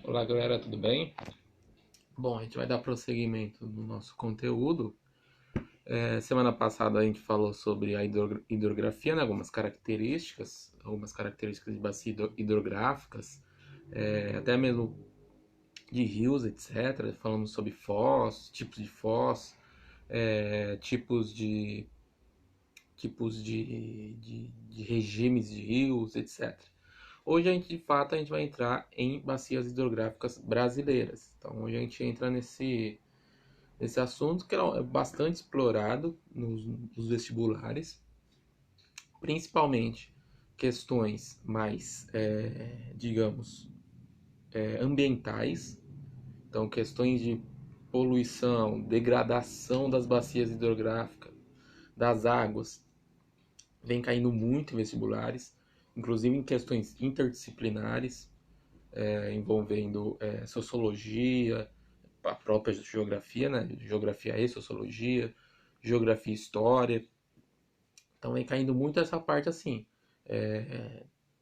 Olá galera, tudo bem? Bom, a gente vai dar prosseguimento no nosso conteúdo. Semana passada a gente falou sobre a hidrografia, né? Algumas características de bacias hidrográficas, até mesmo de rios, etc. Falamos sobre foz, tipos de foz, tipos de regimes de rios, etc. Hoje de fato a gente vai entrar em bacias hidrográficas brasileiras. Então hoje a gente entra nesse assunto que é bastante explorado nos vestibulares, principalmente questões mais, digamos, ambientais. Então questões de poluição, degradação das bacias hidrográficas, das águas, vem caindo muito em vestibulares, inclusive em questões interdisciplinares, envolvendo sociologia, a própria geografia, né? Geografia e sociologia, geografia e história. Então vem caindo muito essa parte assim,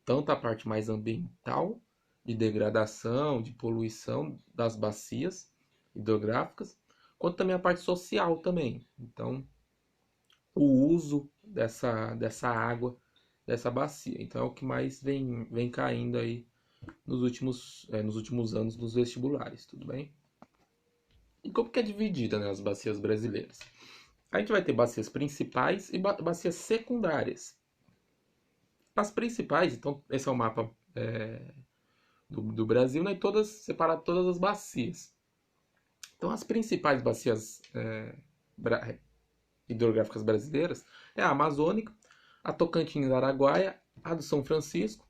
tanto a parte mais ambiental, de degradação, de poluição das bacias hidrográficas, quanto também a parte social também. Então, o uso dessa água, dessa bacia. Então é o que mais vem caindo aí nos últimos anos nos vestibulares, tudo bem? E como que é dividida, né, as bacias brasileiras? A gente vai ter bacias principais e bacias secundárias. As principais, então, esse é o mapa do Brasil, né, e separado todas as bacias. Então, as principais bacias hidrográficas brasileiras é a Amazônica, a Tocantins-Araguaia, a do São Francisco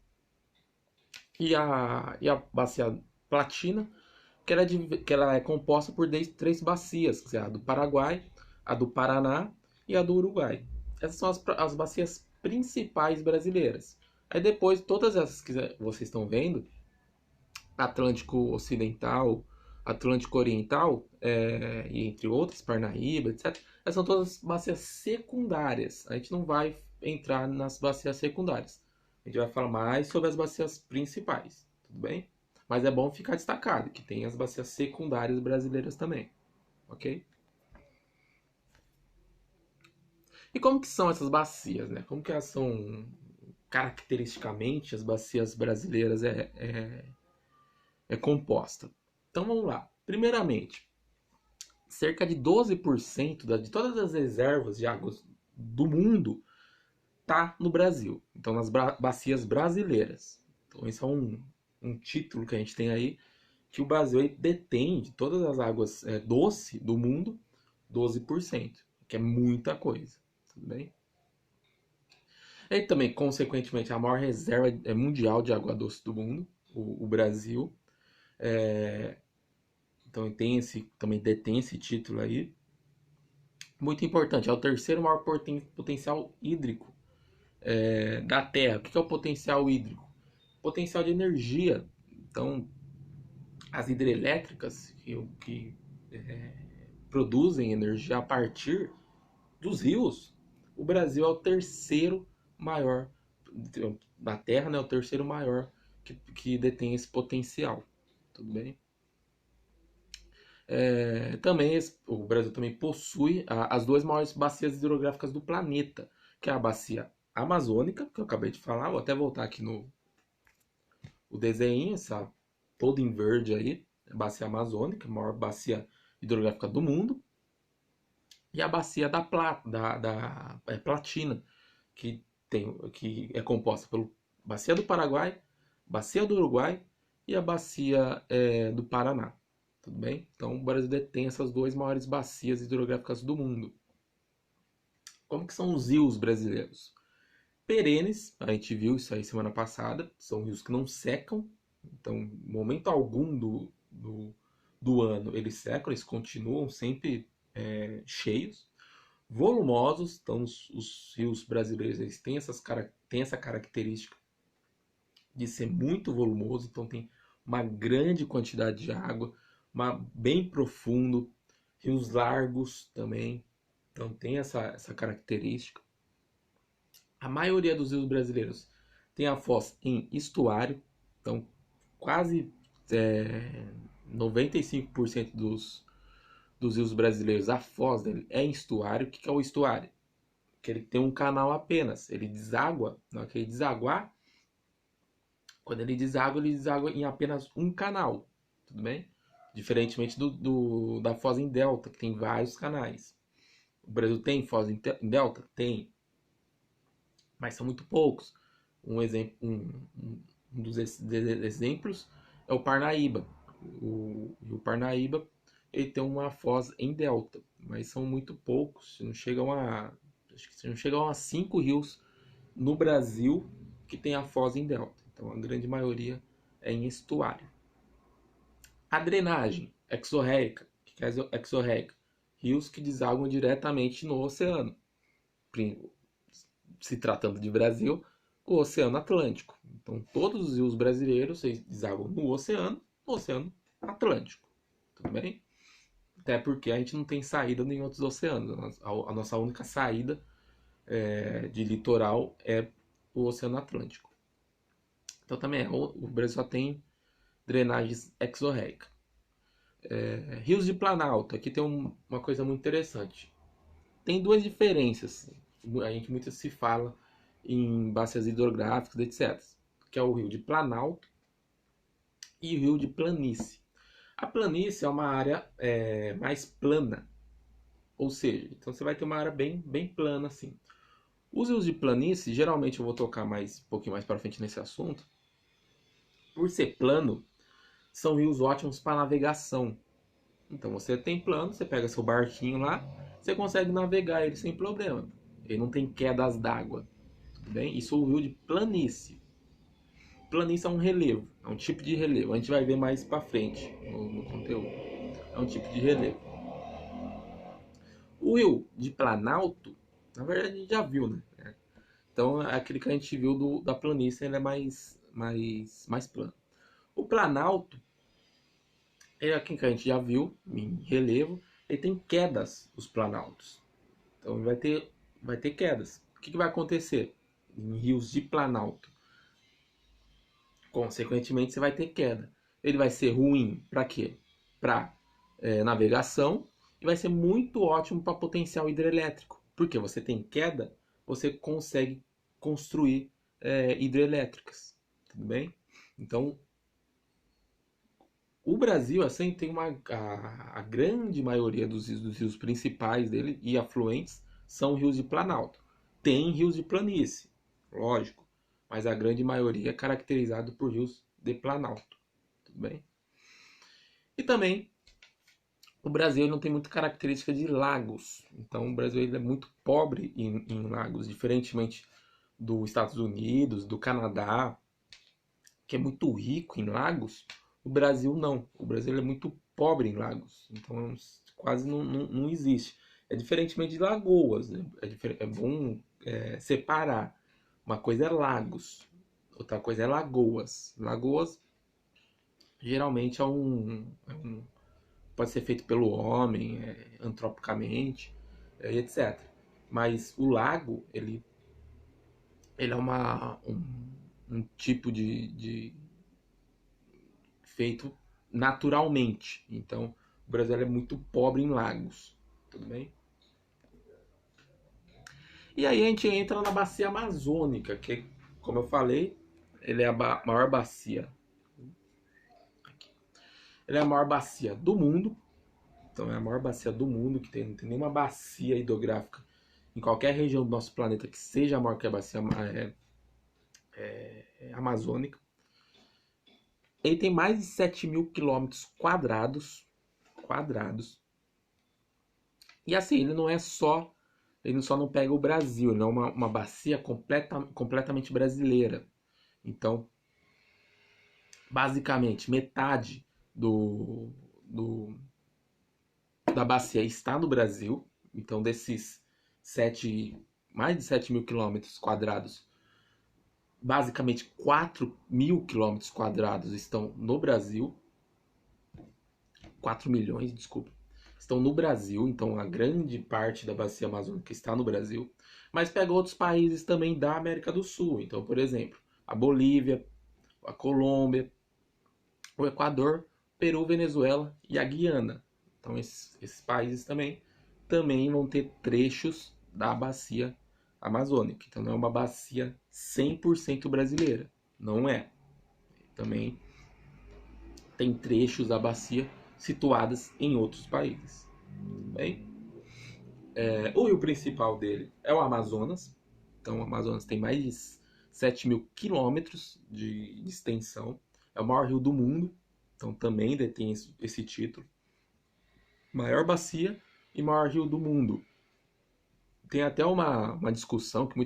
e a bacia Platina, que ela é composta por três bacias, que é a do Paraguai, a do Paraná e a do Uruguai. Essas são as bacias principais brasileiras. Aí depois, todas essas que vocês estão vendo, Atlântico Ocidental, Atlântico Oriental, e entre outras, Parnaíba, etc., essas são todas bacias secundárias. A gente não vai entrar nas bacias secundárias. A gente vai falar mais sobre as bacias principais, tudo bem? Mas é bom ficar destacado que tem as bacias secundárias brasileiras também, ok? E como que são essas bacias, né? Como que elas são caracteristicamente as bacias brasileiras é composta? Então vamos lá. Primeiramente, cerca de 12% de todas as reservas de águas do mundo tá no Brasil. Então nas bacias brasileiras. Então esse é um título que a gente tem aí, que o Brasil detém de todas as águas doce do mundo, 12%, que é muita coisa, tudo bem? E também, consequentemente, a maior reserva mundial de água doce do mundo, o Brasil. Então também detém esse título aí. Muito importante, é o terceiro maior potencial hídrico da Terra. O que é o potencial hídrico? Potencial de energia. Então, as hidrelétricas que produzem energia a partir dos rios, o Brasil é o terceiro maior da Terra, né? O terceiro maior que detém esse potencial. Tudo bem? Também o Brasil também possui as duas maiores bacias hidrográficas do planeta, que é a bacia amazônica, que eu acabei de falar. Vou até voltar aqui no o desenho, essa todo em verde aí, a bacia amazônica, a maior bacia hidrográfica do mundo, e a bacia da Platina, que é composta pela bacia do Paraguai, bacia do Uruguai e a bacia do Paraná. Tudo bem? Então o Brasil detém essas duas maiores bacias hidrográficas do mundo. Como que são os rios brasileiros? Perenes, a gente viu isso aí semana passada, são rios que não secam, então em momento algum do ano eles secam, eles continuam sempre cheios. Volumosos, então os rios brasileiros eles têm essa característica de ser muito volumoso, então tem uma grande quantidade de água, bem profundo, rios largos também, então tem essa característica. A maioria dos rios brasileiros tem a foz em estuário, então quase 95% dos rios brasileiros, a foz dele é em estuário. O que é o estuário? Que ele tem um canal apenas. Ele deságua, na hora que ele desaguar, quando ele deságua em apenas um canal. Tudo bem? Diferentemente da foz em delta, que tem vários canais. O Brasil tem foz em delta? Tem. Mas são muito poucos. Um dos exemplos é o Parnaíba. O Parnaíba ele tem uma foz em delta, mas são muito poucos. Acho que não chegam a 5 rios no Brasil que tem a foz em delta. Então a grande maioria é em estuário. A drenagem exorreica. O que é exorreica? Rios que desaguam diretamente no oceano. Se tratando de Brasil, o Oceano Atlântico. Então todos os rios brasileiros desaguam no Oceano Atlântico. Tudo bem? Até porque a gente não tem saída em outros oceanos. A nossa única saída de litoral é o Oceano Atlântico. Então também o Brasil só tem drenagens exorreica. Rios de Planalto. Aqui tem uma coisa muito interessante. Tem duas diferenças. A gente muito se fala em bacias hidrográficas, etc. Que é o rio de Planalto e o rio de Planície. A planície é uma área mais plana. Ou seja, então você vai ter uma área bem plana assim. Os rios de planície, geralmente eu vou tocar um pouquinho mais para frente nesse assunto. Por ser plano, são rios ótimos para navegação. Então você tem plano, você pega seu barquinho lá, você consegue navegar ele sem problema. Ele não tem quedas d'água. Tudo bem? Isso é o rio de planície. Planície é um relevo, é um tipo de relevo. A gente vai ver mais para frente no conteúdo. É um tipo de relevo. O rio de Planalto, na verdade a gente já viu, né? Então aquele que a gente viu da planície, ele é mais plano. O Planalto, ele é aquele que a gente já viu em relevo, ele tem quedas, os planaltos. Então vai ter quedas. O que vai acontecer em rios de Planalto? Consequentemente, você vai ter queda. Ele vai ser ruim para quê? Para navegação e vai ser muito ótimo para potencial hidrelétrico. Porque você tem queda, você consegue construir hidrelétricas. Tudo bem? Então, o Brasil assim tem a grande maioria dos rios principais dele e afluentes são rios de Planalto. Tem rios de planície, lógico, mas a grande maioria é caracterizado por rios de Planalto. Tudo bem? E também o Brasil não tem muita característica de lagos. Então o Brasil ele é muito pobre em lagos, diferentemente dos Estados Unidos, do Canadá, que é muito rico em lagos. O Brasil não. O Brasil é muito pobre em lagos. Então quase não existe. É diferentemente de lagoas. Né? É bom separar. Uma coisa é lagos, outra coisa é lagoas. Lagoas geralmente pode ser feito pelo homem, antropicamente, etc. Mas o lago, ele é um tipo de feito naturalmente. Então, o Brasil é muito pobre em lagos. Tudo bem? E aí a gente entra na bacia amazônica, que, como eu falei, ele é a maior bacia. Ele é a maior bacia do mundo. Então é a maior bacia do mundo, que não tem nenhuma bacia hidrográfica em qualquer região do nosso planeta que seja maior que a bacia amazônica. Ele tem mais de 7 mil quilômetros quadrados. E assim, ele só não pega o Brasil, ele é uma bacia completamente brasileira. Então, basicamente, metade da bacia está no Brasil. Então, desses mais de 7 mil quilômetros quadrados, basicamente 4 mil quilômetros quadrados estão no Brasil. 4 milhões, desculpa. Estão no Brasil, então a grande parte da bacia amazônica está no Brasil. Mas pega outros países também da América do Sul. Então, por exemplo, a Bolívia, a Colômbia, o Equador, Peru, Venezuela e a Guiana. Então esses países também vão ter trechos da bacia amazônica. Então não é uma bacia 100% brasileira, não é. Também tem trechos da bacia situadas em outros países. Tudo bem? O rio principal dele é o Amazonas. Então, o Amazonas tem mais de 7.000 quilômetros de extensão. É o maior rio do mundo. Então, também detém esse título. Maior bacia e maior rio do mundo. Tem até uma discussão que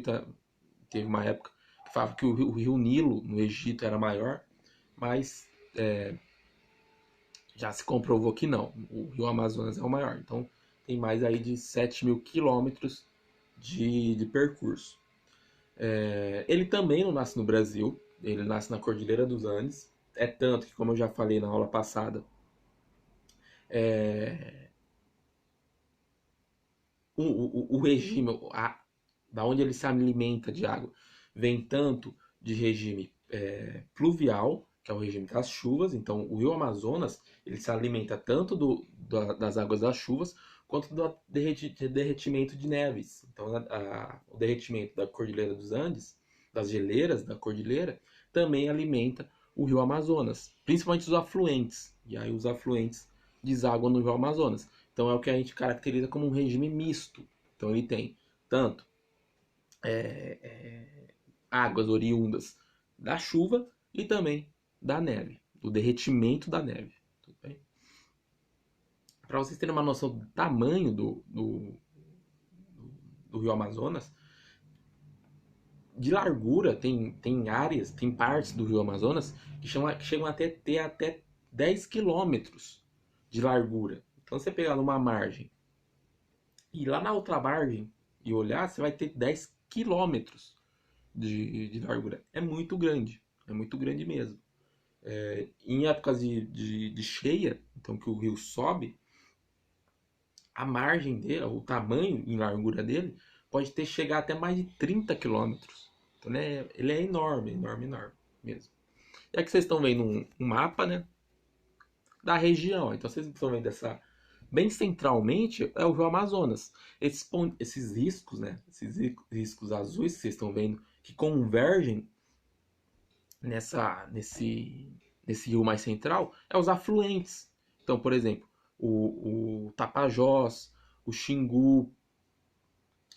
teve uma época que falava que o rio Nilo, no Egito, era maior. Mas já se comprovou que não. O rio Amazonas é o maior. Então, tem mais aí de 7.000 quilômetros de percurso. Ele também não nasce no Brasil, ele nasce na Cordilheira dos Andes. É tanto que, como eu já falei na aula passada, o regime, da onde ele se alimenta de água, vem tanto de regime pluvial, que é o regime das chuvas. Então, o rio Amazonas ele se alimenta tanto das águas das chuvas quanto do derretimento de neves. Então, o derretimento da Cordilheira dos Andes, das geleiras da cordilheira, também alimenta o rio Amazonas, principalmente os afluentes. E aí os afluentes desaguam no rio Amazonas. Então é o que a gente caracteriza como um regime misto. Então ele tem tanto águas oriundas da chuva e também da neve, do derretimento da neve. Tudo bem? Para vocês terem uma noção do tamanho do rio Amazonas, de largura, tem áreas, tem partes do rio Amazonas que chegam até ter até 10 quilômetros de largura. Então, você pegar numa margem e lá na outra margem e olhar, você vai ter 10 quilômetros de largura. É muito grande mesmo. Em épocas de cheia, então que o rio sobe, a margem dele, o tamanho em largura dele, pode ter chegado até mais de 30 quilômetros. Então ele é enorme, enorme, enorme mesmo. E aqui vocês estão vendo um mapa, né, da região. Então vocês estão vendo bem centralmente é o rio Amazonas. Esses riscos, né, esses riscos azuis que vocês estão vendo, que convergem nesse rio mais central, é os afluentes. Então, por exemplo, o Tapajós, o Xingu,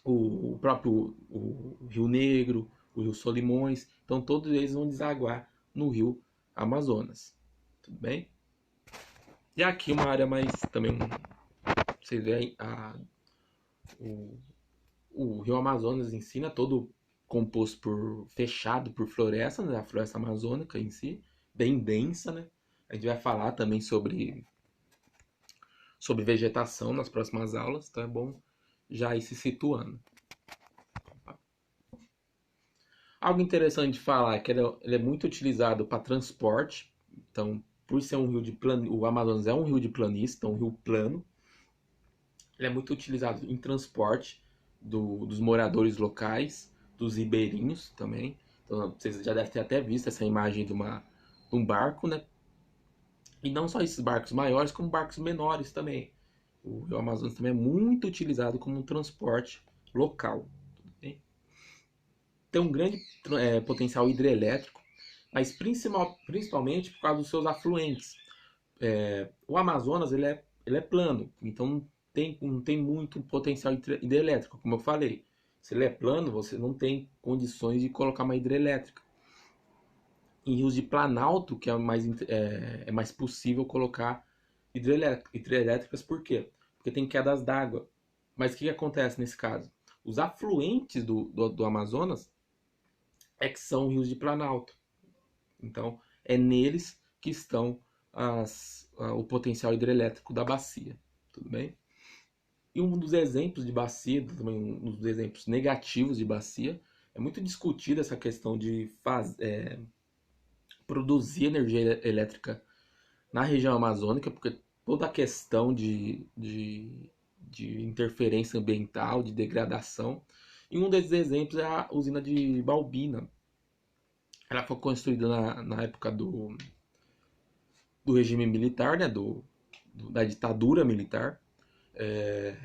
o próprio o Rio Negro, o Rio Solimões. Então, todos eles vão desaguar no rio Amazonas. Tudo bem? E aqui uma área mais também, vocês veem o, o rio Amazonas em si, né, todo composto fechado por floresta, né, a floresta amazônica em si, bem densa, né? A gente vai falar também sobre vegetação nas próximas aulas, então é bom já ir se situando. Algo interessante de falar é que ele é muito utilizado para transporte. Então, por ser um rio de plano, o Amazonas é um rio de planície, então um rio plano. Ele é muito utilizado em transporte dos moradores locais, dos ribeirinhos também. Então, vocês já devem ter até visto essa imagem de um barco, né? E não só esses barcos maiores, como barcos menores também. O rio Amazonas também é muito utilizado como um transporte local. Tem um grande potencial hidrelétrico, mas principalmente por causa dos seus afluentes. O Amazonas ele é plano, então não tem muito potencial hidrelétrico, como eu falei. Se ele é plano, você não tem condições de colocar uma hidrelétrica. Em rios de planalto, que é mais possível colocar hidrelétricas, por quê? Porque tem quedas d'água. Mas o que acontece nesse caso? Os afluentes do Amazonas que são rios de planalto. Então, é neles que estão o potencial hidrelétrico da bacia. Tudo bem? E um dos exemplos de bacia, também um dos exemplos negativos de bacia, é muito discutida essa questão de produzir energia elétrica na região amazônica, porque toda a questão de interferência ambiental, de degradação. E um desses exemplos é a usina de Balbina. Ela foi construída na época do regime militar, né, da ditadura militar. É,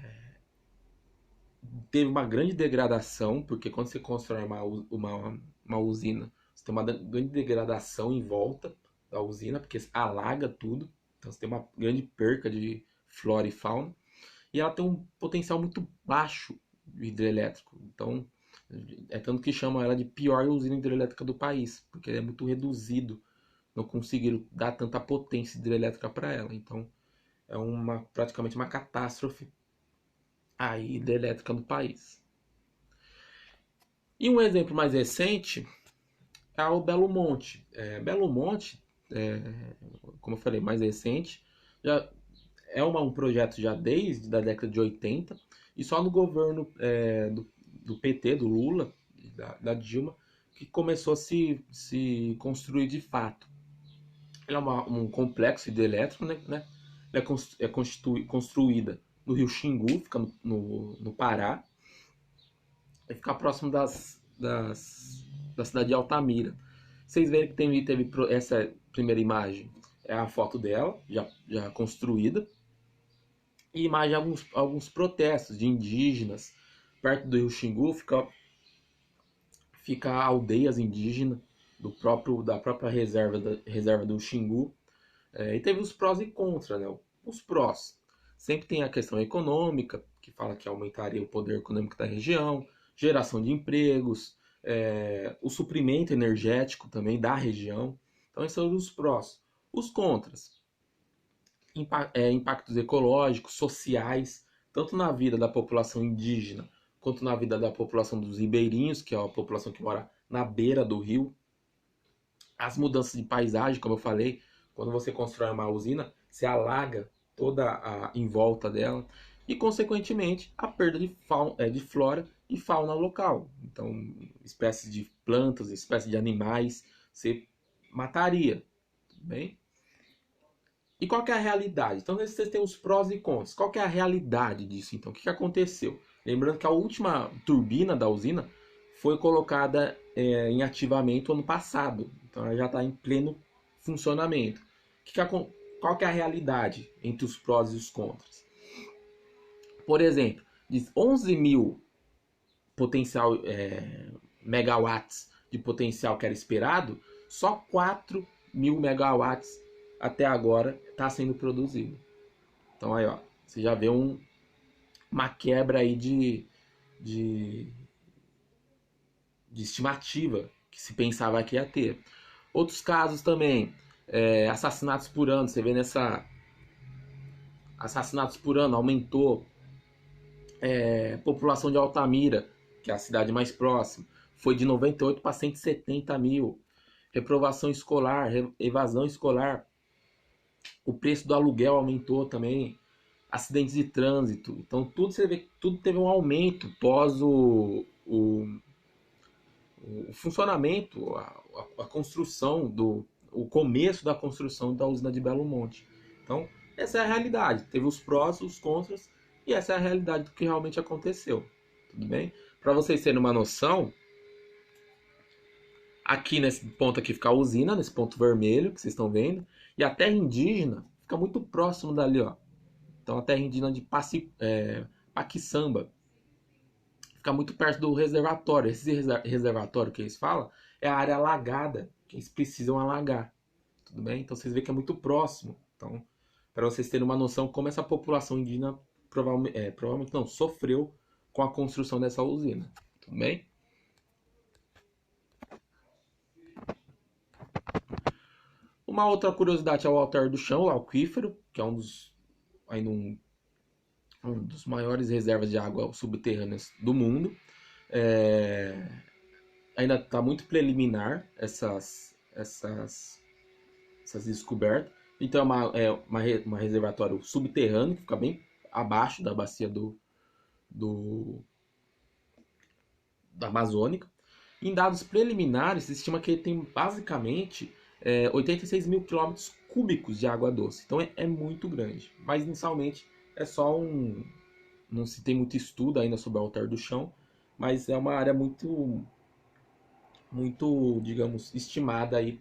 teve uma grande degradação, porque quando você constrói uma usina, você tem uma grande degradação em volta da usina, porque alaga tudo. Então você tem uma grande perca de flora e fauna. E ela tem um potencial muito baixo hidrelétrico. Então, é tanto que chamam ela de pior usina hidrelétrica do país, porque é muito reduzido. Não conseguiram dar tanta potência hidrelétrica para ela. Então, é praticamente uma catástrofe aí hidrelétrica no país. E um exemplo mais recente é o Belo Monte. Belo Monte, como eu falei, mais recente, já um projeto já desde a década de 80, e só no governo do PT, do Lula, da Dilma, que começou a se construir de fato. Ele é um complexo hidrelétrico, né? Ela é construída no rio Xingu, fica no Pará, e fica próximo da cidade de Altamira. Vocês veem que teve essa primeira imagem, é a foto dela, já construída, e imagem de alguns protestos de indígenas. Perto do rio Xingu fica aldeias indígenas da própria reserva do Xingu. E teve os prós e contras, né? Os prós. Sempre tem a questão econômica, que fala que aumentaria o poder econômico da região, geração de empregos, o suprimento energético também da região. Então, esses são os prós. Os contras. Impactos ecológicos, sociais, tanto na vida da população indígena, quanto na vida da população dos ribeirinhos, que é a população que mora na beira do rio. As mudanças de paisagem, como eu falei, quando você constrói uma usina, se alaga em volta dela e, consequentemente, a perda de flora e fauna local. Então, espécies de plantas, espécies de animais, você mataria, tudo bem? E qual que é a realidade? Então, vocês têm os prós e contras. Qual que é a realidade disso, então? O que aconteceu? Lembrando que a última turbina da usina foi colocada em ativamento ano passado. Então, ela já está em pleno funcionamento. Qual que é a realidade entre os prós e os contras? Por exemplo, de 11 mil potencial megawatts de potencial que era esperado, só 4 mil megawatts até agora está sendo produzido. Então aí, ó, você já vê uma quebra aí de estimativa que se pensava que ia ter. Outros casos também, assassinatos por ano, você vê assassinatos por ano aumentou. População de Altamira, que é a cidade mais próxima, foi de 98 para 170 mil. Reprovação escolar, evasão escolar, o preço do aluguel aumentou também, acidentes de trânsito. Então tudo você vê que tudo teve um aumento pós o funcionamento, a construção o começo da construção da usina de Belo Monte. Então essa é a realidade. Teve os prós, os contras, e essa é a realidade do que realmente aconteceu. Tudo bem? Para vocês terem uma noção, aqui nesse ponto aqui fica a usina, nesse ponto vermelho que vocês estão vendo, e a terra indígena fica muito próximo dali, ó. Então a terra indígena de Paquiçamba fica muito perto do reservatório. Esse reservatório que eles falam é a área alagada, que eles precisam alagar. Tudo bem? Então vocês veem que é muito próximo. Então, para vocês terem uma noção como essa população indígena provavelmente não sofreu com a construção dessa usina. Tudo bem? Uma outra curiosidade é o altar do chão, o aquífero, que é ainda um dos maiores reservas de água subterrâneas do mundo. Ainda está muito preliminar essas descobertas. Então uma reservatório subterrâneo, que fica bem abaixo da bacia da Amazônica. Em dados preliminares, se estima que ele tem basicamente 86 mil quilômetros cúbicos de água doce. Então é muito grande. Mas inicialmente é só não se tem muito estudo ainda sobre o altar do chão, mas é uma área muito, digamos, estimada aí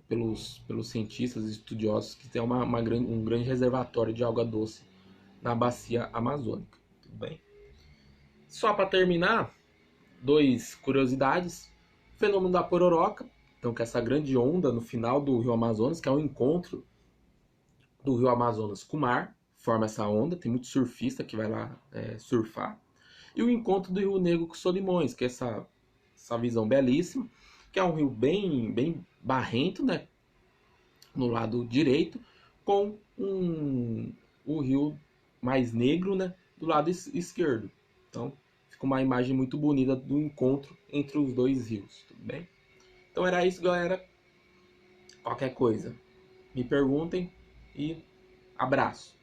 pelos cientistas e estudiosos que tem um grande reservatório de água doce na bacia amazônica. Tudo bem? Só para terminar, duas curiosidades. O fenômeno da pororoca, então que é essa grande onda no final do Rio Amazonas, que é um encontro do Rio Amazonas com o mar, forma essa onda, tem muito surfista que vai lá surfar. E o encontro do Rio Negro com Solimões, que é essa visão belíssima, que é um rio bem barrento, né, no lado direito, com o rio mais negro, né, do lado esquerdo. Então, fica uma imagem muito bonita do encontro entre os dois rios, tudo bem? Então era isso, galera. Qualquer coisa, me perguntem e abraço.